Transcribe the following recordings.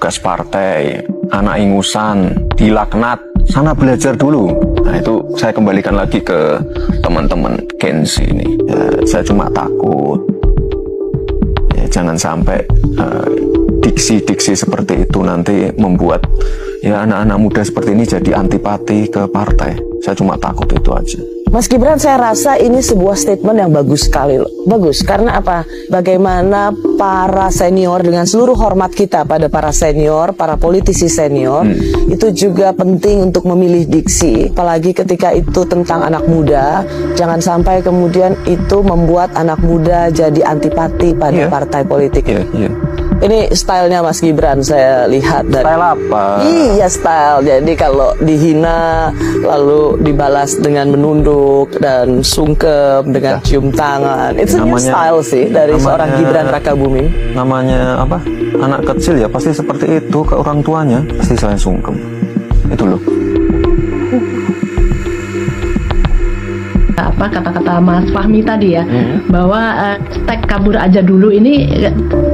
tugas partai, anak ingusan, dilaknat, sana belajar dulu. Nah itu saya kembalikan lagi ke teman-teman Gen Z ini. Ya, saya cuma takut, ya, jangan sampai diksi-diksi seperti itu nanti membuat ya anak-anak muda seperti ini jadi antipati ke partai. Saya cuma takut itu aja. Mas Gibran, saya rasa ini sebuah statement yang bagus sekali loh. Bagus, karena apa? Bagaimana para senior, dengan seluruh hormat kita pada para senior, para politisi senior, itu juga penting untuk memilih diksi. Apalagi ketika itu tentang anak muda, jangan sampai kemudian itu membuat anak muda jadi antipati pada partai politik. Ini stylenya Mas Gibran saya lihat dari... Style apa? Iya, style. Jadi kalau dihina lalu dibalas dengan menunduk dan sungkem dengan cium tangan. Itu namanya style sih dari seorang Gibran Rakabuming. Namanya apa? Anak kecil ya pasti seperti itu ke orang tuanya. Pasti saya sungkem. Itu loh. Apa kata-kata Mas Fahmi tadi ya, bahwa hashtag kabur aja dulu ini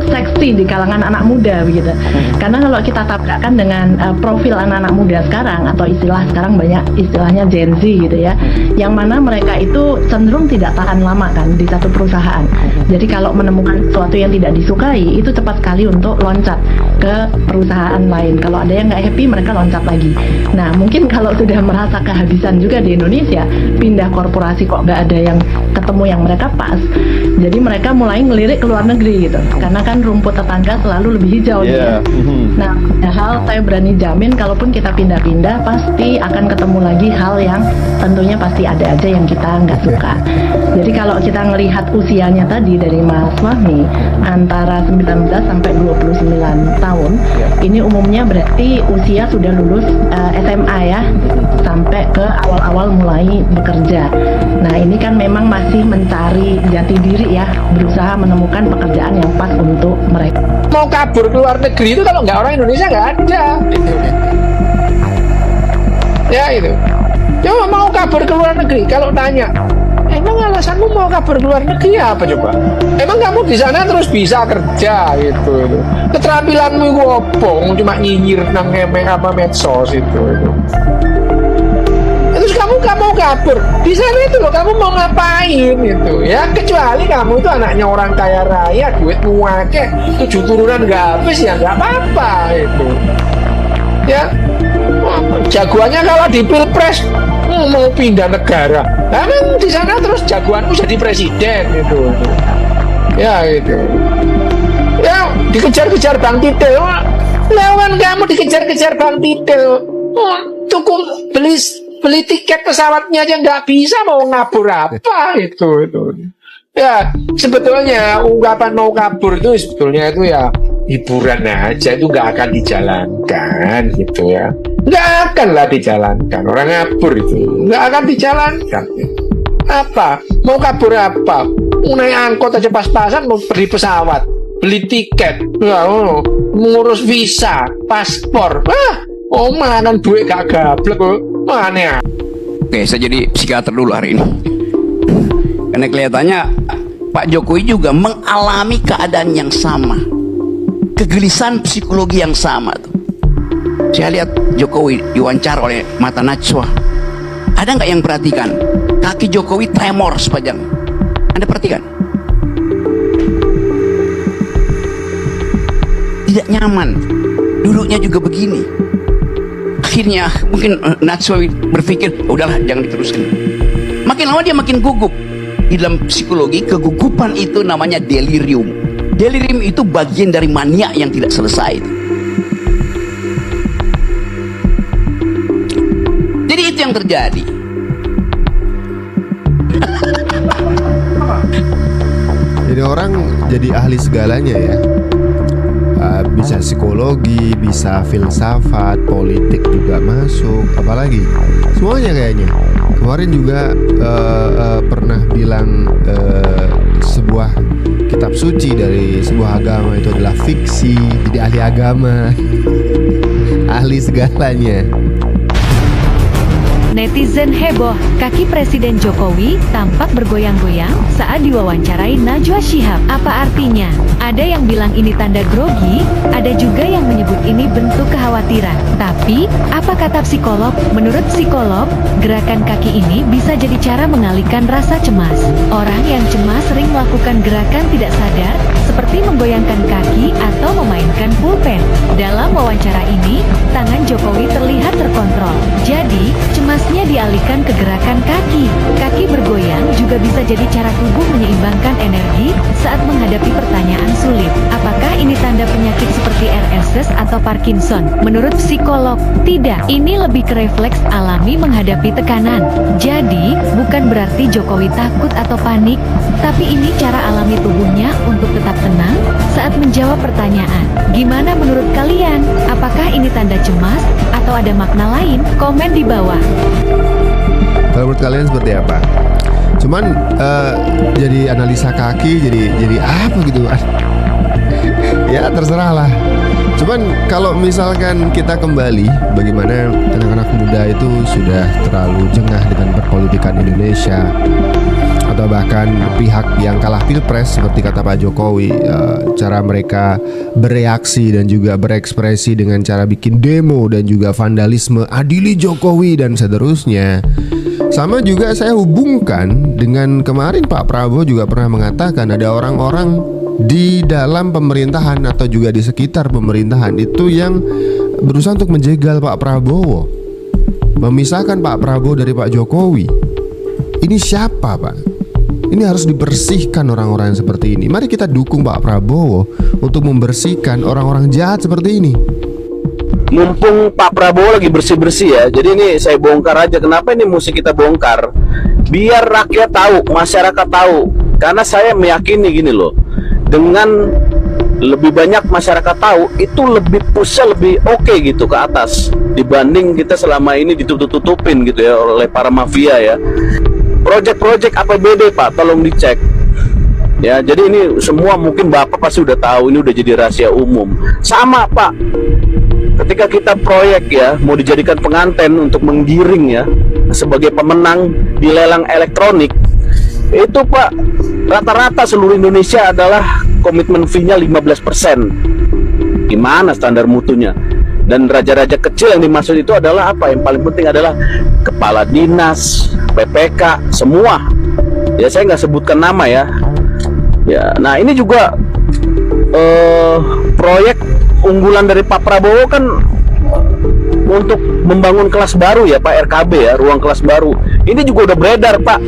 seksi di kalangan anak muda begitu. Karena kalau kita tabrakkan dengan profil anak-anak muda sekarang, atau istilah sekarang banyak istilahnya Gen Z gitu ya, yang mana mereka itu cenderung tidak tahan lama kan di satu perusahaan. Jadi kalau menemukan sesuatu yang tidak disukai, itu cepat sekali untuk loncat ke perusahaan lain. Kalau ada yang nggak happy, mereka loncat lagi. Nah mungkin kalau sudah merasa kehabisan juga di Indonesia, pindah korporasi kok nggak ada yang ketemu yang mereka pas, jadi mereka mulai ngelirik ke luar negeri gitu, karena kan rumput tetangga selalu lebih hijau ya. Nah, hal saya berani jamin kalaupun kita pindah-pindah pasti akan ketemu lagi hal yang tentunya pasti ada aja yang kita nggak suka. Jadi kalau kita ngelihat usianya tadi dari Mas Fahmi antara 19 sampai 29 tahun, ini umumnya berarti usia sudah lulus SMA ya, sampai ke awal-awal mulai bekerja. Nah ini kan memang masih mencari jati diri ya, berusaha menemukan pekerjaan yang pas untuk mereka. Mau kabur ke luar negeri itu kalau nggak orang Indonesia nggak ada. Ya itu. Coba mau kabur ke luar negeri, kalau tanya, emang alasanmu mau kabur ke luar negeri apa coba? Emang kamu di sana terus bisa kerja gitu. Keterampilanmu itu apa? Cuma nyinyir nang apa medsos itu. Terus kamu mau kabur di sana itu loh, kamu mau ngapain itu ya? Kecuali kamu itu anaknya orang kaya raya, duitmu akeh, 7 turunan nggak habis ya nggak apa-apa itu ya. Jagoannya kalau di pilpres mau pindah negara, emang di sana terus jagoanmu jadi presiden gitu ya. Itu ya dikejar-kejar Bang Titil, lawan kamu dikejar-kejar Bang Titil, cukup beli tiket pesawatnya aja nggak bisa, mau ngabur apa itu ya. Sebetulnya ungkapan mau kabur itu sebetulnya itu ya hiburan aja, itu nggak akan dijalankan gitu ya, nggak akan lah dijalankan. Orang ngabur itu nggak akan dijalankan. Apa mau kabur apa? Mau naik angkot aja pas-pasan, mau beli pesawat, beli tiket, ngurus visa, paspor, manan duit gak gablek kok. Mana? Oke, saya jadi psikiater dulu hari ini. Karena kelihatannya Pak Jokowi juga mengalami keadaan yang sama, kegelisahan psikologi yang sama tuh. Saya lihat Jokowi diwawancara oleh Mata Najwa. Ada nggak yang perhatikan kaki Jokowi tremor sepanjang? Anda perhatikan? Tidak nyaman, duduknya juga begini. Akhirnya mungkin Najwa berpikir udahlah jangan diteruskan. Makin lama dia makin gugup. Di dalam psikologi kegugupan itu namanya delirium. Delirium itu bagian dari mania yang tidak selesai. Jadi itu yang terjadi. Jadi orang jadi ahli segalanya ya. Bisa psikologi, bisa filsafat, politik juga masuk, apalagi semuanya kayaknya. Kemarin juga pernah bilang sebuah kitab suci dari sebuah agama itu adalah fiksi. Jadi ahli agama, ahli segalanya. Netizen heboh, kaki Presiden Jokowi tampak bergoyang-goyang saat diwawancarai Najwa Shihab. Apa artinya? Ada yang bilang ini tanda grogi, ada juga yang menyebut ini bentuk kekhawatiran. Tapi, apa kata psikolog? Menurut psikolog, gerakan kaki ini bisa jadi cara mengalihkan rasa cemas. Orang yang cemas sering melakukan gerakan tidak sadar, seperti menggoyangkan kaki atau memainkan pulpen. Dalam wawancara ini, tangan Jokowi terlihat terkontrol. Jadi, cemasnya dialihkan ke gerakan kaki. Kaki bergoyang juga bisa jadi cara tubuh menyeimbangkan energi saat menghadapi pertanyaan sulit. Apakah ini tanda penyakit seperti RSS atau Parkinson? Menurut psikolog, tidak. Ini lebih ke refleks alami menghadapi tekanan. Jadi, bukan berarti Jokowi takut atau panik, tapi ini cara alami tubuhnya untuk tetap tenang saat menjawab pertanyaan. Gimana menurut kalian? Apakah ini tanda cemas atau ada makna lain? Komen di bawah. Kalau menurut kalian seperti apa? Cuman jadi analisa kaki jadi apa gitu kan? Ya terserah lah. Cuman kalau misalkan kita kembali, bagaimana anak-anak muda itu sudah terlalu jengah dengan perpolitikan Indonesia, atau bahkan pihak yang kalah pilpres seperti kata Pak Jokowi, cara mereka bereaksi dan juga berekspresi dengan cara bikin demo dan juga vandalisme, adili Jokowi dan seterusnya. Sama juga saya hubungkan dengan kemarin Pak Prabowo juga pernah mengatakan ada orang-orang di dalam pemerintahan atau juga di sekitar pemerintahan itu yang berusaha untuk menjegal Pak Prabowo, memisahkan Pak Prabowo dari Pak Jokowi. Ini siapa Pak? Ini harus dibersihkan orang-orang yang seperti ini. Mari kita dukung Pak Prabowo untuk membersihkan orang-orang jahat seperti ini. Mumpung Pak Prabowo lagi bersih-bersih ya, jadi ini saya bongkar aja. Kenapa ini mesti kita bongkar? Biar rakyat tahu, masyarakat tahu. Karena saya meyakini gini loh, dengan lebih banyak masyarakat tahu, itu lebih pushnya lebih oke gitu ke atas dibanding kita selama ini ditutup-tutupin gitu ya oleh para mafia ya. Proyek-proyek APBD Pak, tolong dicek ya. Jadi ini semua mungkin Bapak pasti udah tahu, ini udah jadi rahasia umum. Sama Pak, ketika kita proyek ya mau dijadikan penganten untuk menggiring ya sebagai pemenang di lelang elektronik, itu Pak rata-rata seluruh Indonesia adalah komitmen fee-nya 15%. Gimana standar mutunya? Dan raja-raja kecil yang dimaksud itu adalah apa? Yang paling penting adalah kepala dinas, PPK, semua. Ya saya nggak sebutkan nama ya. Ya, nah ini juga proyek unggulan dari Pak Prabowo kan untuk membangun kelas baru ya Pak, RKB ya, ruang kelas baru. Ini juga udah beredar Pak,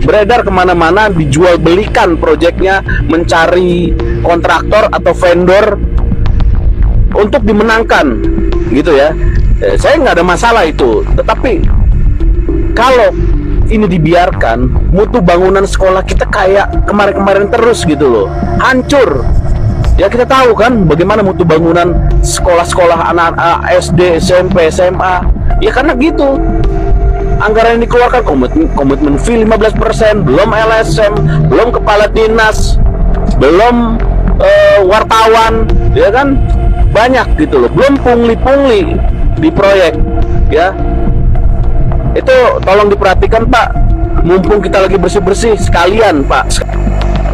beredar kemana-mana, dijual belikan proyeknya, mencari kontraktor atau vendor untuk dimenangkan gitu ya. Saya nggak ada masalah itu, tetapi kalau ini dibiarkan, mutu bangunan sekolah kita kayak kemarin-kemarin terus gitu loh, hancur. Ya kita tahu kan bagaimana mutu bangunan sekolah-sekolah anak SD, SMP, SMA. Ya karena gitu. Anggaran yang dikeluarkan komitmen fee 15%, belum LSM, belum kepala dinas, belum wartawan, ya kan banyak gitu loh. Belum pungli-pungli di proyek, ya. Itu tolong diperhatikan Pak. Mumpung kita lagi bersih-bersih sekalian Pak.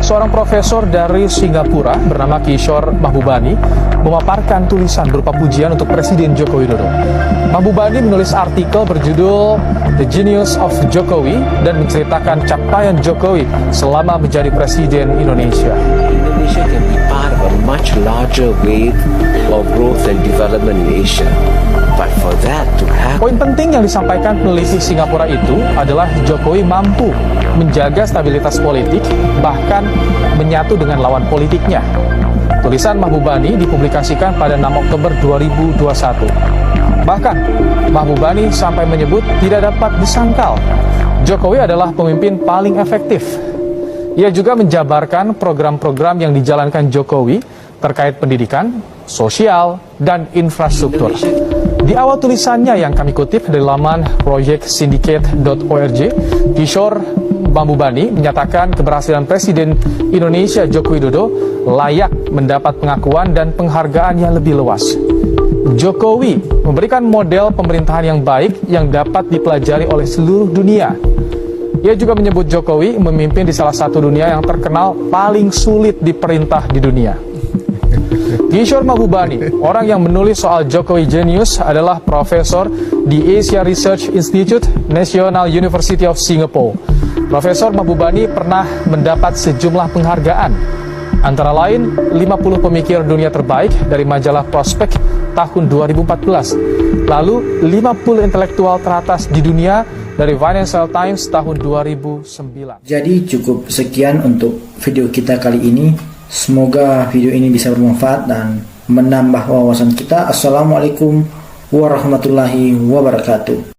Seorang profesor dari Singapura bernama Kishore Mahbubani memaparkan tulisan berupa pujian untuk Presiden Joko Widodo. Mahbubani menulis artikel berjudul The Genius of Jokowi dan menceritakan capaian Jokowi selama menjadi Presiden Indonesia. Indonesia can be part of a much larger wave of growth and development in Asia. But for that to happen, poin penting yang disampaikan peneliti Singapura itu adalah Jokowi mampu menjaga stabilitas politik, bahkan menyatu dengan lawan politiknya. Tulisan Mahbubani dipublikasikan pada 6 Oktober 2021. Bahkan, Mahbubani sampai menyebut tidak dapat disangkal, Jokowi adalah pemimpin paling efektif. Ia juga menjabarkan program-program yang dijalankan Jokowi terkait pendidikan, sosial, dan infrastruktur. Di awal tulisannya yang kami kutip dari laman projectsyndicate.org, Kishore Mahbubani menyatakan keberhasilan Presiden Indonesia Joko Widodo layak mendapat pengakuan dan penghargaan yang lebih luas. Jokowi memberikan model pemerintahan yang baik yang dapat dipelajari oleh seluruh dunia. Ia juga menyebut Jokowi memimpin di salah satu dunia yang terkenal paling sulit diperintah di dunia. Kishore Mahbubani, orang yang menulis soal Jokowi Genius, adalah profesor di Asia Research Institute, National University of Singapore. Profesor Mahbubani pernah mendapat sejumlah penghargaan, antara lain 50 pemikir dunia terbaik dari majalah Prospect tahun 2014, lalu 50 intelektual teratas di dunia dari Financial Times tahun 2009. Jadi cukup sekian untuk video kita kali ini. Semoga video ini bisa bermanfaat dan menambah wawasan kita. Assalamualaikum warahmatullahi wabarakatuh.